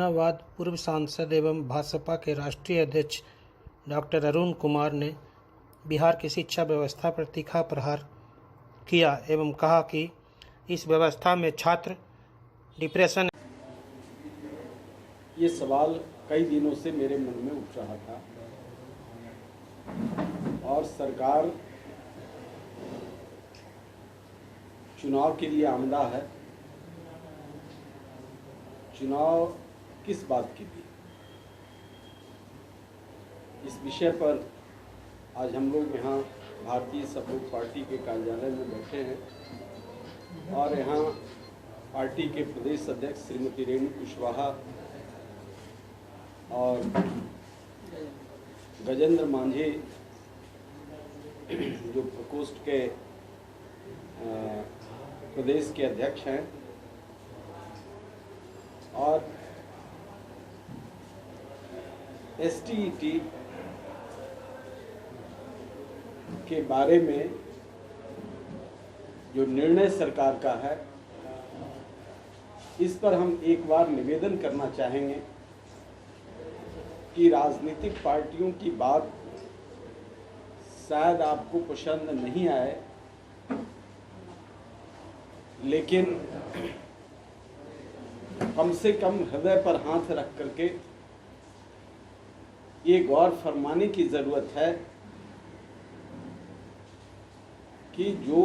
जहानाबाद पूर्व सांसद एवं भाजपा के राष्ट्रीय अध्यक्ष डॉक्टर अरुण कुमार ने बिहार की शिक्षा व्यवस्था पर तीखा प्रहार किया एवं कहा कि इस व्यवस्था में छात्र डिप्रेशन। ये सवाल कई दिनों से मेरे मन में उठ रहा था और सरकार चुनाव के लिए आमदा है। चुनाव किस बात के लिए, इस विषय पर आज हम लोग यहाँ भारतीय सबलोग पार्टी के कार्यालय में बैठे हैं और यहाँ पार्टी के प्रदेश अध्यक्ष श्रीमती रेणु कुशवाहा और गजेंद्र मांझी जो प्रकोष्ठ के प्रदेश के अध्यक्ष हैं और एसटीईटी के बारे में जो निर्णय सरकार का है, इस पर हम एक बार निवेदन करना चाहेंगे कि राजनीतिक पार्टियों की बात शायद आपको पसंद नहीं आए, लेकिन कम से कम हृदय पर हाथ रख करके ये गौर फरमाने की ज़रूरत है कि जो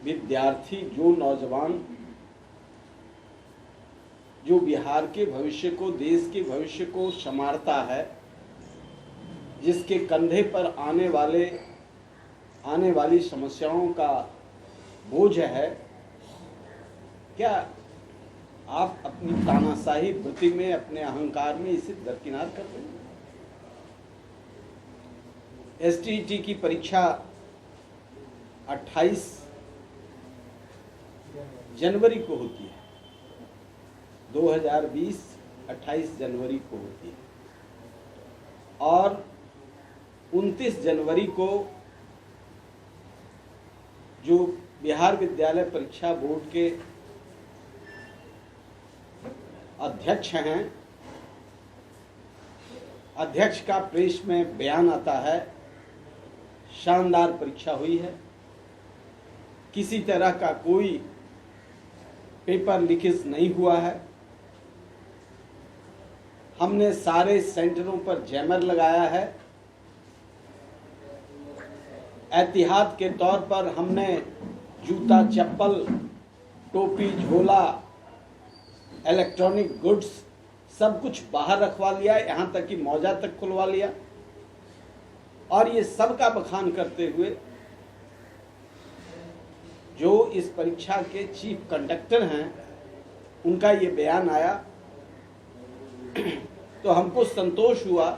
विद्यार्थी, जो नौजवान, जो बिहार के भविष्य को, देश के भविष्य को संवारता है, जिसके कंधे पर आने वाली समस्याओं का बोझ है, क्या आप अपनी तानाशाही वृत्ति में, अपने अहंकार में इसे दरकिनार कर रहे हैं? एसटीईटी की परीक्षा 28 जनवरी को होती है, 2020 28 जनवरी को होती है और 29 जनवरी को जो बिहार विद्यालय परीक्षा बोर्ड के अध्यक्ष हैं, अध्यक्ष का प्रेस में बयान आता है, शानदार परीक्षा हुई है, किसी तरह का कोई पेपर लीकेज नहीं हुआ है, हमने सारे सेंटरों पर जैमर लगाया है, एहतियात के तौर पर हमने जूता, चप्पल, टोपी, झोला, इलेक्ट्रॉनिक गुड्स सब कुछ बाहर रखवा लिया, यहाँ तक कि मौजा तक खुलवा लिया। और ये सब का बखान करते हुए जो इस परीक्षा के चीफ कंडक्टर हैं, उनका ये बयान आया तो हमको संतोष हुआ,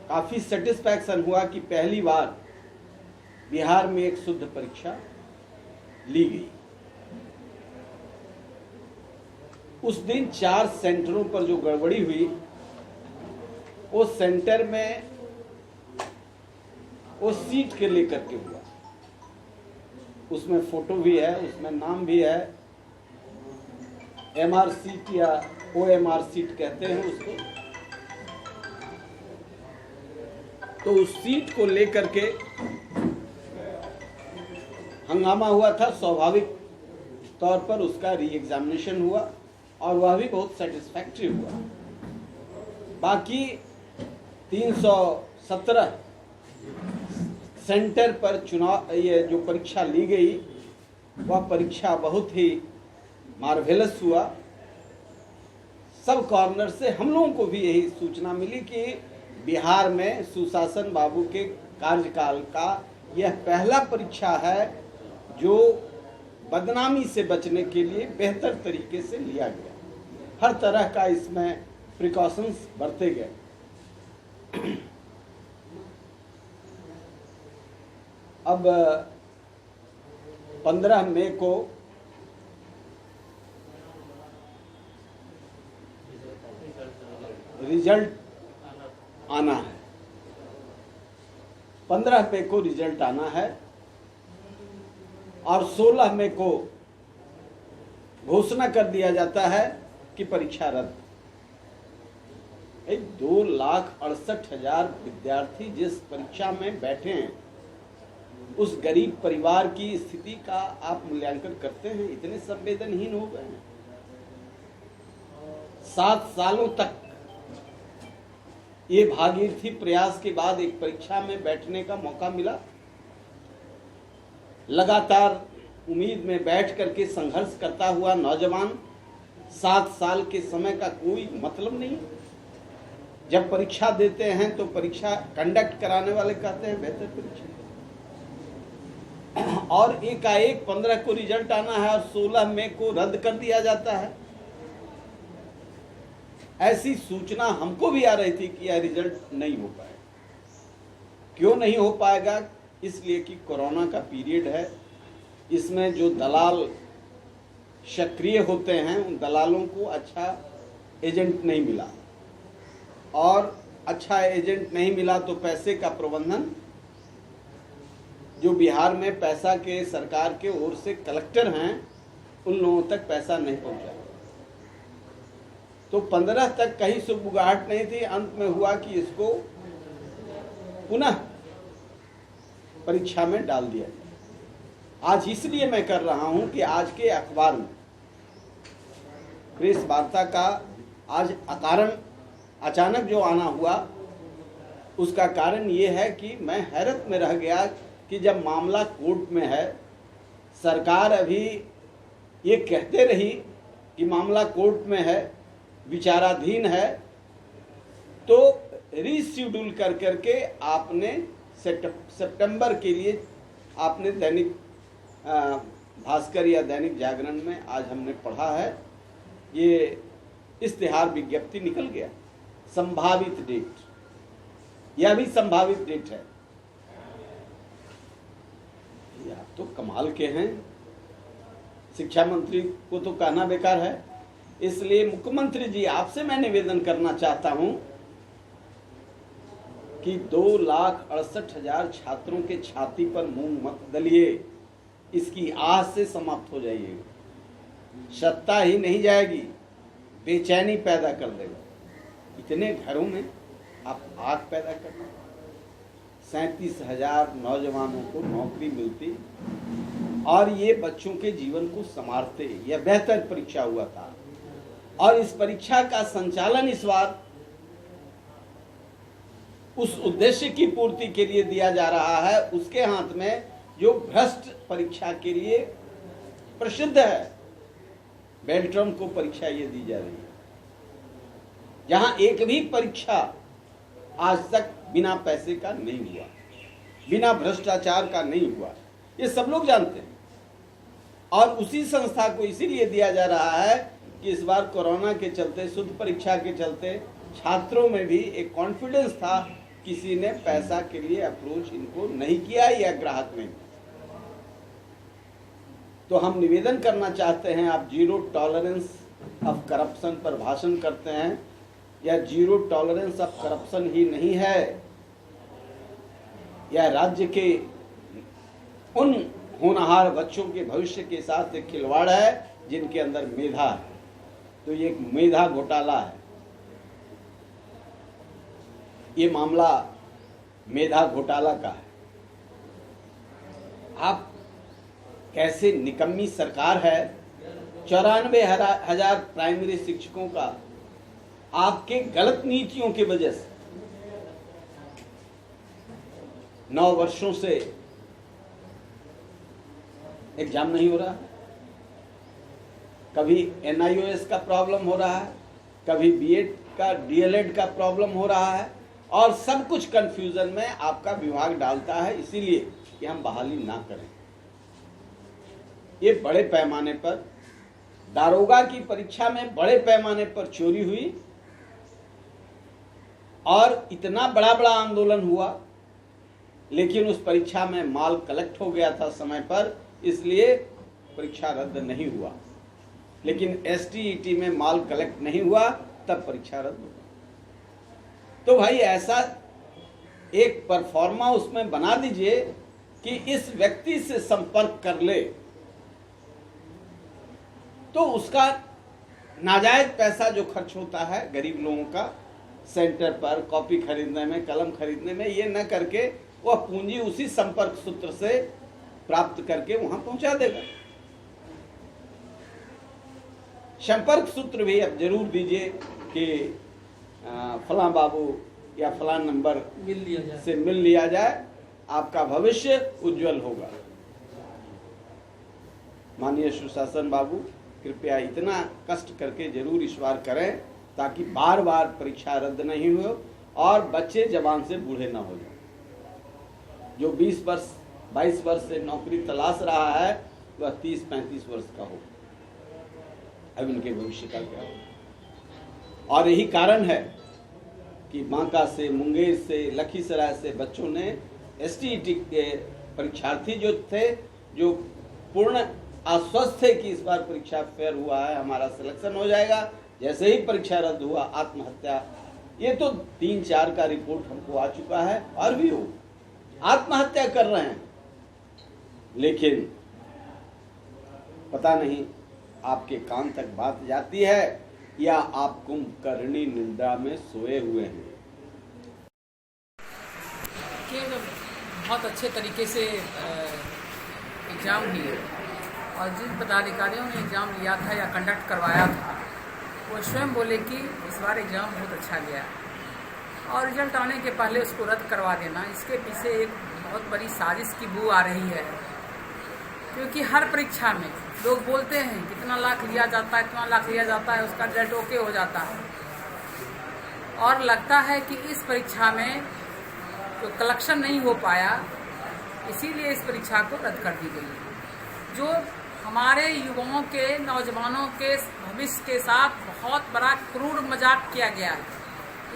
काफ़ी सेटिस्फैक्शन हुआ कि पहली बार बिहार में एक शुद्ध परीक्षा ली गई। उस दिन 4 सेंटरों पर जो गड़बड़ी हुई, वो सेंटर में वो सीट के लेकर के हुआ, उसमें फोटो भी है, उसमें नाम भी है, एमआर सीट या ओएमआर सीट कहते हैं उसको। तो उस सीट को लेकर के हंगामा हुआ था। स्वाभाविक तौर पर उसका री एग्जामिनेशन हुआ और वह भी बहुत सेटिस्फैक्टरी हुआ। बाकी 317 सेंटर पर ये जो परीक्षा ली गई, वह परीक्षा बहुत ही मार्वेलस हुआ। सब कॉर्नर से हम लोगों को भी यही सूचना मिली कि बिहार में सुशासन बाबू के कार्यकाल का यह पहला परीक्षा है जो बदनामी से बचने के लिए बेहतर तरीके से लिया गया। हर तरह का इसमें प्रिकॉशंस बरते गए। अब 15 मई को रिजल्ट आना है, 15 मई को रिजल्ट आना है और 16 मई को घोषणा कर दिया जाता है कि परीक्षा रद्द। 2,68,000 विद्यार्थी जिस परीक्षा में बैठे हैं, उस गरीब परिवार की स्थिति का आप मूल्यांकन करते हैं? इतने संवेदनहीन हो गए हैं। 7 सालों तक ये भागीरथी प्रयास के बाद एक परीक्षा में बैठने का मौका मिला। लगातार उम्मीद में बैठ करके संघर्ष करता हुआ नौजवान, 7 साल के समय का कोई मतलब नहीं। जब परीक्षा देते हैं तो परीक्षा कंडक्ट कराने वाले कहते हैं बेहतर परीक्षा, और एकाएक 15 को रिजल्ट आना है और 16 मई को रद्द कर दिया जाता है। ऐसी सूचना हमको भी आ रही थी कि यह रिजल्ट नहीं हो पाएगा। क्यों नहीं हो पाएगा? इसलिए कि कोरोना का पीरियड है। इसमें जो दलाल सक्रिय होते हैं, उन दलालों को अच्छा एजेंट नहीं मिला, और अच्छा एजेंट नहीं मिला तो पैसे का प्रबंधन, जो बिहार में पैसा के सरकार के ओर से कलेक्टर हैं, उन लोगों तक पैसा नहीं पहुंचा। तो 15 तक कहीं सुगबुगाहट नहीं थी। अंत में हुआ कि इसको पुनः परीक्षा में डाल दिया गया। आज इसलिए मैं कर रहा हूं कि आज के अखबार में प्रेस वार्ता का आज अचानक जो आना हुआ, उसका कारण ये है कि मैं हैरत में रह गया कि जब मामला कोर्ट में है, सरकार अभी ये कहते रही कि मामला कोर्ट में है, विचाराधीन है, तो रीशेड्यूल कर करके आपने सितंबर के लिए आपने दैनिक भास्कर या दैनिक जागरण में आज हमने पढ़ा है, ये इश्तिहार विज्ञप्ति निकल गया, संभावित डेट, यह भी संभावित डेट है। आप तो कमाल के हैं, शिक्षा मंत्री को तो कहना बेकार है। इसलिए मुख्यमंत्री जी, आपसे मैं निवेदन करना चाहता हूं कि 2,68,000 छात्रों के छाती पर मूंग मत दलिए, इसकी आह से समाप्त हो जाइए। सत्ता ही नहीं जाएगी, बेचैनी पैदा कर देगा। इतने घरों में आप आग पैदा करना। 37,000 नौजवानों को नौकरी मिलती और ये बच्चों के जीवन को संवारते। यह बेहतर परीक्षा हुआ था, और इस परीक्षा का संचालन इस बार उस उद्देश्य की पूर्ति के लिए दिया जा रहा है, उसके हाथ में, जो भ्रष्ट परीक्षा के लिए प्रसिद्ध है। बेल्ट्रम को परीक्षा ये दी जा रही है, जहां एक भी परीक्षा आज तक बिना पैसे का नहीं हुआ, बिना भ्रष्टाचार का नहीं हुआ, ये सब लोग जानते हैं। और उसी संस्था को इसीलिए दिया जा रहा है कि इस बार कोरोना के चलते, शुद्ध परीक्षा के चलते छात्रों में भी एक कॉन्फिडेंस था, किसी ने पैसा के लिए अप्रोच इनको नहीं किया या ग्राहक ने। तो हम निवेदन करना चाहते हैं, आप जीरो टॉलरेंस ऑफ करप्शन पर भाषण करते हैं, या जीरो टॉलरेंस ऑफ करप्शन ही नहीं है, यह राज्य के उन होनहार बच्चों के भविष्य के साथ एक खिलवाड़ है जिनके अंदर मेधा है। तो ये एक मेधा घोटाला है, ये मामला मेधा घोटाला का है। आप कैसे निकम्मी सरकार है, 94,000 प्राइमरी शिक्षकों का आपके गलत नीतियों की वजह से 9 वर्षों से एग्जाम नहीं हो रहा। कभी NIOS का प्रॉब्लम हो रहा है, कभी बीएड का, डीएलएड का प्रॉब्लम हो रहा है, और सब कुछ कंफ्यूजन में आपका विभाग डालता है, इसीलिए कि हम बहाली ना करें। ये बड़े पैमाने पर दारोगा की परीक्षा में बड़े पैमाने पर चोरी हुई, और इतना बड़ा बड़ा आंदोलन हुआ, लेकिन उस परीक्षा में माल कलेक्ट हो गया था समय पर, इसलिए परीक्षा रद्द नहीं हुआ। लेकिन STET में माल कलेक्ट नहीं हुआ, तब परीक्षा रद्द हुआ। तो भाई ऐसा एक परफॉर्मा उसमें बना दीजिए कि इस व्यक्ति से संपर्क कर ले, तो उसका नाजायज पैसा जो खर्च होता है गरीब लोगों का, सेंटर पर कॉपी खरीदने में, कलम खरीदने में, ये न करके वह पूंजी उसी संपर्क सूत्र से प्राप्त करके वहां पहुंचा देगा। संपर्क सूत्र भी अब जरूर दीजिए कि फलां बाबू या फलां नंबर से मिल लिया जाए, आपका भविष्य उज्जवल होगा। माननीय सुशासन बाबू, कृपया इतना कष्ट करके जरूर इस बार करें ताकि बार बार परीक्षा रद्द नहीं हो और बच्चे जवान से बूढ़े ना हो जाए। जो 20 वर्ष 22 वर्ष से नौकरी तलाश रहा है वह 30-35 वर्ष का हो। अब इनके भविष्य का क्या हो? और यही कारण है कि बांका से, मुंगेर से, लखीसराय से बच्चों ने एसटीईटी के परीक्षार्थी जो थे, जो पूर्ण आश्वस्त थे कि इस बार परीक्षा फेयर हुआ है, हमारा सिलेक्शन हो जाएगा, जैसे ही परीक्षा रद्द हुआ आत्महत्या। ये तो 3-4 का रिपोर्ट हमको आ चुका है और भी हो आत्महत्या कर रहे हैं। लेकिन पता नहीं आपके कान तक बात जाती है या आप कुंभकर्णी निंदा में सोए हुए हैं। बहुत अच्छे तरीके से एग्ज़ाम लिए और जिन पदाधिकारियों ने एग्ज़ाम लिया था या कंडक्ट करवाया था वो स्वयं बोले कि इस बार एग्ज़ाम बहुत अच्छा गया और रिजल्ट आने के पहले उसको रद्द करवा देना, इसके पीछे एक बहुत बड़ी साजिश की बू आ रही है। क्योंकि हर परीक्षा में लोग बोलते हैं कितना लाख लिया जाता है, इतना लाख लिया जाता है, उसका रिजल्ट ओके हो जाता है और लगता है कि इस परीक्षा में तो कलेक्शन नहीं हो पाया, इसीलिए इस परीक्षा को रद्द कर दी गई। जो हमारे युवाओं के, नौजवानों के भविष्य के साथ बहुत बड़ा क्रूर मजाक किया गया है,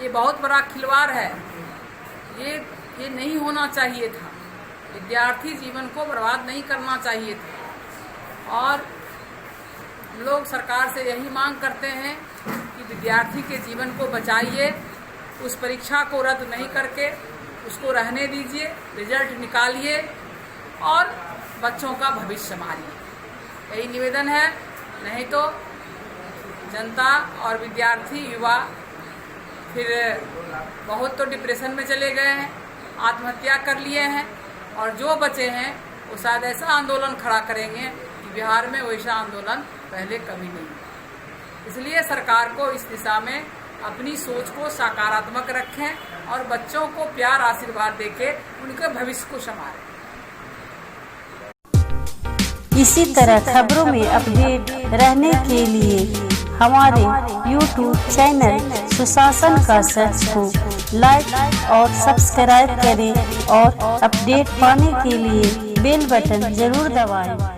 ये बहुत बड़ा खिलवाड़ है। ये नहीं होना चाहिए था। विद्यार्थी जीवन को बर्बाद नहीं करना चाहिए था और हम लोग सरकार से यही मांग करते हैं कि विद्यार्थी के जीवन को बचाइए, उस परीक्षा को रद्द नहीं करके उसको रहने दीजिए, रिजल्ट निकालिए और बच्चों का भविष्य संभालिए। यही निवेदन है। नहीं तो जनता और विद्यार्थी, युवा फिर बहुत तो डिप्रेशन में चले गए हैं, आत्महत्या कर लिए हैं और जो बचे हैं वो शायद ऐसा आंदोलन खड़ा करेंगे कि बिहार में वैसा आंदोलन पहले कभी नहीं। इसलिए सरकार को इस दिशा में अपनी सोच को सकारात्मक रखें और बच्चों को प्यार आशीर्वाद देके उनके भविष्य को संभालें। इसी तरह खबरों में अपडेट रहने के लिए हमारे YouTube चैनल सुशासन का सर्च को लाइक और सब्सक्राइब करें और अपडेट पाने के लिए बेल बटन जरूर दबाएं।